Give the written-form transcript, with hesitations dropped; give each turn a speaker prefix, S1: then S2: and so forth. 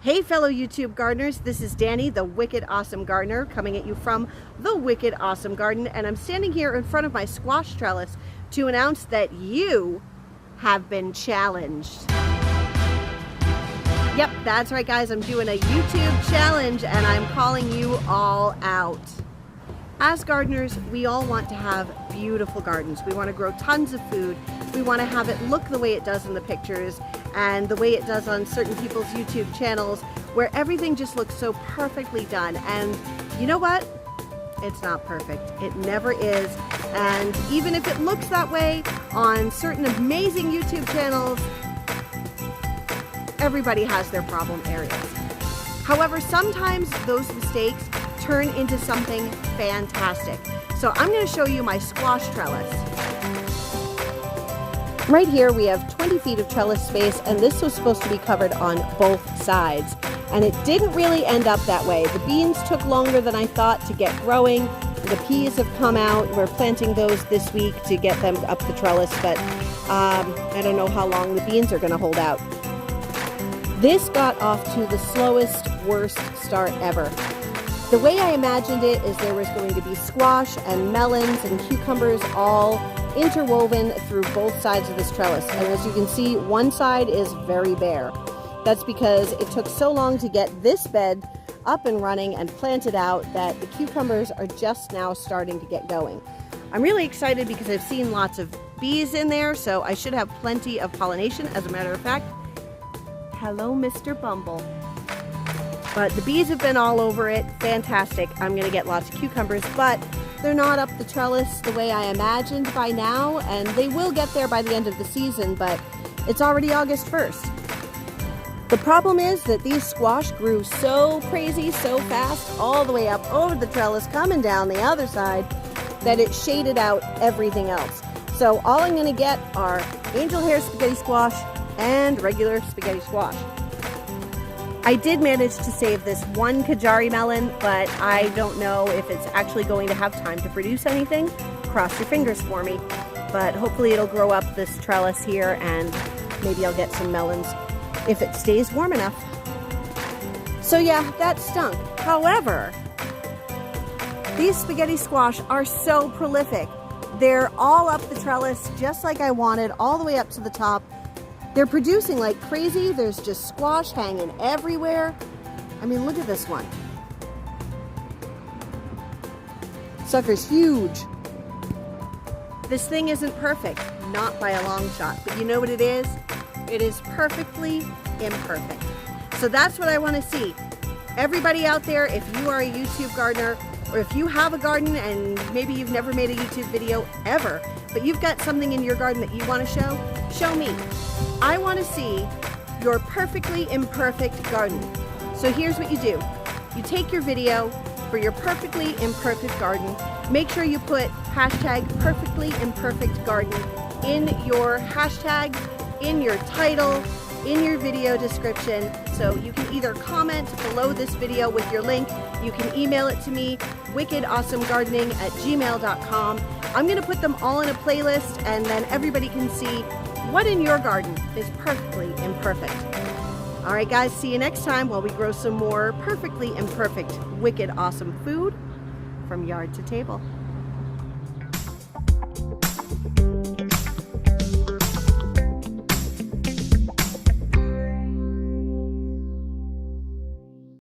S1: Hey fellow YouTube gardeners, this is Danny, the Wicked Awesome Gardener, coming at you from the Wicked Awesome Garden, and I'm standing here in front of my squash trellis to announce that you have been challenged. Yep, that's right guys, I'm doing a YouTube challenge and I'm calling you all out. As gardeners, we all want to have beautiful gardens. We want to grow tons of food. We want to have it look the way it does in the pictures and the way it does on certain people's YouTube channels, where everything just looks so perfectly done. And you know what? It's not perfect. It never is. And even if it looks that way on certain amazing YouTube channels, everybody has their problem areas. However, sometimes those mistakes turn into something fantastic. So I'm going to show you my squash trellis. Right here we have 20 feet of trellis space, and this was supposed to be covered on both sides. And it didn't really end up that way. The beans took longer than I thought to get growing. The peas have come out. We're planting those this week to get them up the trellis, but I don't know how long the beans are going to hold out. This got off to the slowest, worst start ever. The way I imagined it is there was going to be squash and melons and cucumbers all interwoven through both sides of this trellis. And as you can see, one side is very bare. That's because it took so long to get this bed up and running and planted out that the cucumbers are just now starting to get going. I'm really excited because I've seen lots of bees in there, so I should have plenty of pollination. As a matter of fact, hello, Mr. Bumble. But the bees have been all over it. Fantastic. I'm going to get lots of cucumbers, but they're not up the trellis the way I imagined by now, and they will get there by the end of the season, but it's already August 1st. The problem is that these squash grew so crazy, so fast, all the way up over the trellis, coming down the other side, that it shaded out everything else. So all I'm going to get are angel hair spaghetti squash and regular spaghetti squash. I did manage to save this one Kajari melon, but I don't know if it's actually going to have time to produce anything. Cross your fingers for me. But hopefully it'll grow up this trellis here and maybe I'll get some melons if it stays warm enough. So yeah, that stunk. However, these spaghetti squash are so prolific. They're all up the trellis just like I wanted, all the way up to the top. They're producing like crazy. There's just squash hanging everywhere. I mean, look at this one. Sucker's huge. This thing isn't perfect, not by a long shot, but you know what it is? It is perfectly imperfect. So that's what I want to see. Everybody out there, if you are a YouTube gardener, or if you have a garden and maybe you've never made a YouTube video ever, but you've got something in your garden that you want to show me. I want to see your perfectly imperfect garden. So here's what you do. You take your video for your perfectly imperfect garden. Make sure you put hashtag perfectly imperfect garden in your hashtag, in your title, in your video description. So you can either comment below this video with your link. You can email it to me, wickedawesomegardening@gmail.com. I'm going to put them all in a playlist and then everybody can see what in your garden is perfectly imperfect. All right, guys, see you next time while we grow some more perfectly imperfect, wicked, awesome food from yard to table.